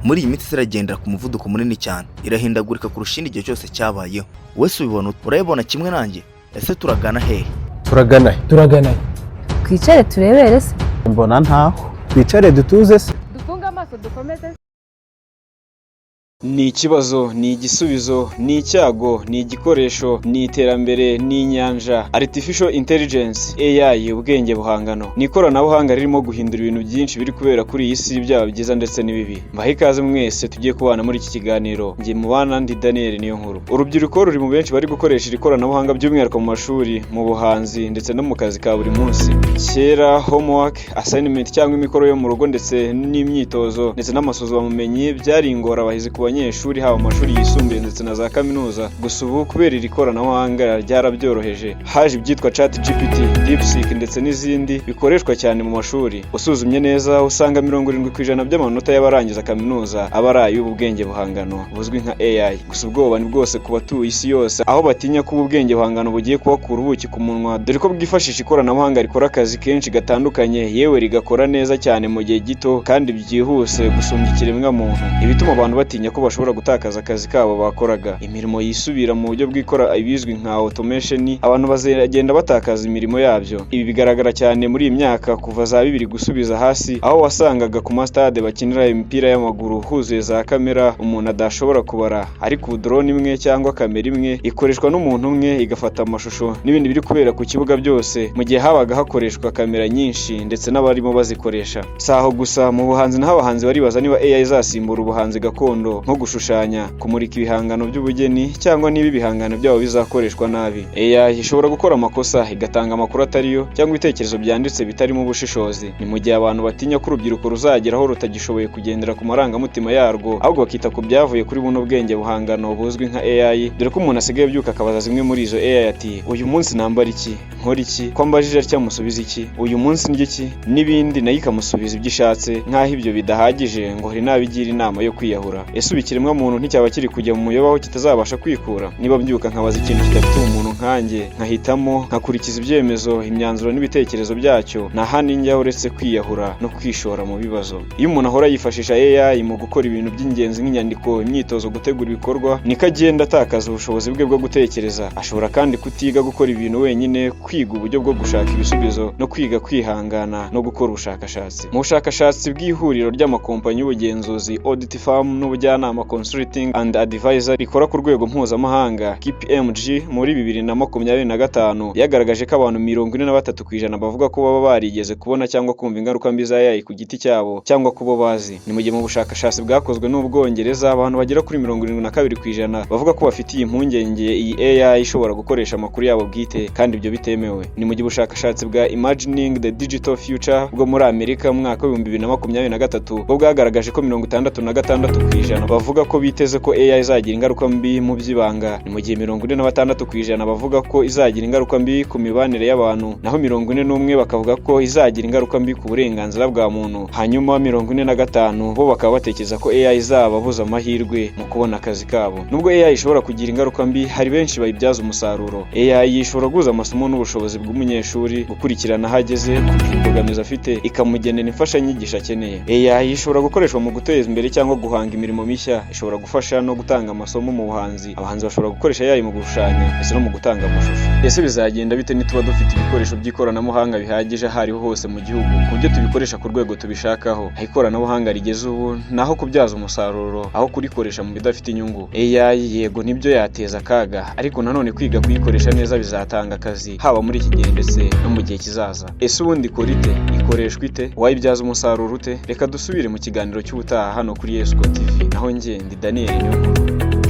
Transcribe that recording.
muri iyi minsi iragendera ku muvuduko munini cyane, irahindagurika kurusha indi gihe cyose cyabayeho. Wese ubibona urayibona kimwe nanjye? Ese turagana hehe? turagana twicare turebere se. mbona ntaho. twicare dutuze se. Dufunga amaso dukomeze. Ni ikibazo, ni igisubizo, ni icyago, ni igikoresho, ni iterambere, ni inyanja. Artificial Intelligence, AI, ubwenge buhangano. Ni ikoranabuhanga ririmo guhindura ibintu byinshi biri kubera kuri iyi si, byaba byiza ndetse n'ibibi. Mbahe ikaze mwese tugiye kubana muri iki kiganiro. Ngiye mubana ndi Daniel niyo nkuru. Urubyiruko ruri mu benshi bari gukoresha iri koranabuhanga by'umwihariko mu mashuri, mu buhanzi ndetse no mu kazi ka buri munsi. Kera homework, assignment cyangwa imikoro yo mu rugo ndetse n'imyitozo ndetse n'amasuzuma-bumenyi byari ingorabahizi ku banyeshuri haba mu mashuri yisumbuye ndetse na za kaminuza. Gusa ubu kubera iri koranabuhanga ryarabyoroheje, haje ibyitwa ChatGPT, DeepSeek ndetse n'izindi bikoreshwa cyane mu mashuri. Usuzumye neza usanga 70% by'amanota y'abarangiza kaminuza aba ari ay'ubwenge buhangano buzwi nka AI. Gusa ubwoba ni bwose ku batuye isi yose, aho batinya ko ubwenge buhangano bugiye kubakura ubuki ku munwa, dore ko bwifashisha ikoranabuhanga rikora akazi kenshi gatandukanye, yewe rigakora neza cyane mu gihe gito kandi byihuse gusumbya ikiremwa muntu. Ibituma abantu batinya ko bashobora gutakaza akazi kabo bakoraga. Imirimo yisubira mu buryo bw'ikora ibizwi nka automation, abantu bazagenda batakaza imirimo yabyo. Ibi bigaragara cyane muri iyi myaka kuva za 2000 gusubiza hasi, aho wasangaga ku mastade bakinira imipira y'amaguru huzuye za kamera umuntu adashobora kubara, ariko drone imwe cyangwa kamera imwe ikoreshwa n'umuntu umwe igafata amashusho n'ibindi biri kubera ku kibuga byose, mu gihe habaga hakoreshwa kamera nyinshi ndetse n'abarimo bazikoresha. Saho gusa mu buhanzi naho abahanzi baribaza niba AI izasimbura ubuhanzi gakondo nko gushushanya, kumurika ibihangano by'ubugeni cyangwa niba ibihangano byabo bizakoreshwa nabi. AI ishobora gukora amakosa igatanga amakuru atariyo cyangwa ibitekerezo byanditse bitarimo ubushishozi. Ni mu gihe abantu batinya ko urubyiruko ruzageraho rutagishoboye kugendera ku marangamutima yarwo, ahubwo bakita ku byavuye kuri buno bwenge buhangano buzwi nka AI, dore ko umuntu asigaye byuka akabaza zimwe muri izo AI ati uyu munsi nambara iki, nkora iki, ko mbajije atya musubiza iki, uyu munsi ndya iki, n'ibindi, nayo ikamusubiza ibyo ishatse, nk'aho ibyo bidahagije ngo hari nabigira inama yo kwiyahura. Ese ubikiremwa muntu nticyaba kiri kujya mu muyobaho kitazabasha kwikura? Niba mbyuka nkabaza ikintu kidafite umuntu nkanjye, nkahitamo nkakurikiza ibyemezo, imyanzuro n'ibitekerezo byacyo, nta handi njya uretse kwiyahura no kwishora mu bibazo. Iyo umuntu ahora yifashisha AI mu gukora ibintu by'ingenzi nk'inyandiko, imyitozo, gutegura ibikorwa, niko agenda atakaza ubushobozi bwe bwo gutekereza. Ashobora kandi kutiga gukora ibintu wenyine, kwiga uburyo bwo gushaka ibisubizo no kwiga kwihangana no gukora ubushakashatsi. Mu bushakashatsi bw'ihuriro ry'amakompanyi y'ubugenzuzi Audit Firm n'ubujyanama Consulting and Advisor rikora ku rwego mpuzamahanga KPMG, muri 2025 yagaragaje ko abantu 43% bavuga ko baba barigeze kubona cyangwa kumva ingaruka mbi za AI ku giti cyabo cyangwa kubo bazi. Ni mu gihe mu bushakashatsi bwakozwe n'Ubwongereza abantu bagera kuri 72% bavuga ko bafitiye impungenge iyi AI ishobora gukoresha amakuru yabo bwite kandi ibyo bitemewe. Ni mu gihe ubushakashatsi bwa Imagining the Digital Future bwo muri Amerika mu mwaka wa 2023 bwo bwagaragaje ko 66% bavuga ko biteze ko AI izagira ingaruka mbi mu by'ibanga. Ni mu gihe 46% bavuga ko izagira ingaruka mbi ku mibanire y'abantu, naho 41 bakavuga ko izagira ingaruka mbi ku burenganzira bwa muntu. Hanyuma 45 bo bakaba batekereza ko AI izababuza amahirwe mu kubona akazi kabo. Nubwo AI ishobora kugira ingaruka mbi, hari benshi bayibyaza umusaruro. AI ishobora guza amasomo n'ubushobozi bw'umunyeshuri, gukurikirana ahageze, imbogamizi afite, ikamugenera imfashanyigisho akeneye. AI ishobora gukoreshwa mu guteza imbere cyangwa guhanga imirimo mishya, ishobora gufasha no gutanga amasomo mu buhanzi. Abahanzi bashobora gukoresha AI mu gushushanya ndetse no mu gutanga amashusho. Ese bizagenda bite nituba dufite ibikoresho by'ikoranabuhanga bihagije hariho hose mu gihugu ku buryo tubikoresha ku rwego tubishakaho? Ikoranabuhanga rigeze ubu naho kubyaza umusaruro aho kurikoresha mu bidafite inyungu. AI yego nibyo yateza akaga, ariko nanone kwiga kuyikoresha neza bizatanga akazi haba muri iki gihe ndetse no mu gihe kizaza. Ese ubundi ikora ite? Ikoreshwa ite? Wayibyaza umusaruro ute? Reka dusubire mu kiganiro cy'ubutaha hano kuri Yesco TV. Naho njye ndi Daniel niyo nkuru.